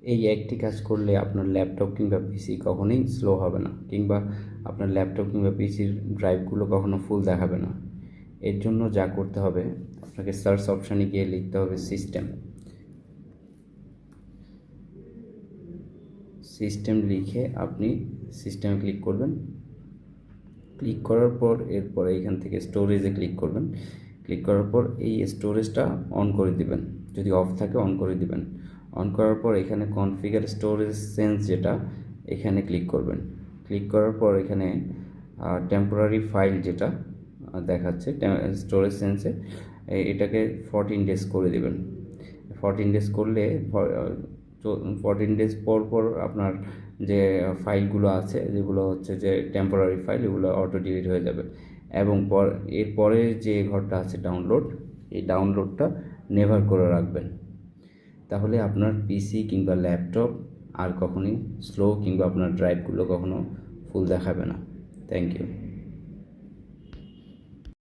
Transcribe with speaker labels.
Speaker 1: এই একটি কাজ করলে আপনার ল্যাপটপ কিংবা পিসি কখনোই স্লো হবে না, কিংবা আপনার ল্যাপটপ কিংবা পিসির ড্রাইভগুলো কখনো ফুল দেখাবে না। এর জন্য যা করতে হবে, আপনাকে সার্চ অপশানে গিয়ে লিখতে হবে সিস্টেম। সিস্টেম লিখে আপনি সিস্টেমে ক্লিক করবেন। ক্লিক করার পর এরপরে এখান থেকে স্টোরেজে ক্লিক করবেন। ক্লিক করার পর এই স্টোরেজটা অন করে দিবেন, যদি অফ থাকে অন করে দিবেন। অন করার পর এখানে কনফিগার স্টোরেজ সেন্স যেটা, এখানে ক্লিক করবেন। ক্লিক করার পর এখানে টেম্পোরারি ফাইল যেটা দেখাচ্ছে স্টোরেজ সেন্সে, এটাকে 14 ডেজ করে দেবেন। 14 ডেজ করলে 14 ডেজ পর পর আপনার যে ফাইলগুলো আছে, যেগুলো হচ্ছে যে টেম্পোরারি ফাইল, এগুলো অটো ডিলিট হয়ে যাবে। এবং এরপরে যে ঘরটা আছে ডাউনলোড, এই ডাউনলোডটা নেভার করে রাখবেন। তাহলে আপনার পিসি কিংবা ল্যাপটপ আর কখনোই স্লো কিংবা আপনার ড্রাইভগুলো কখনো ফুল দেখাবে না। Thank you.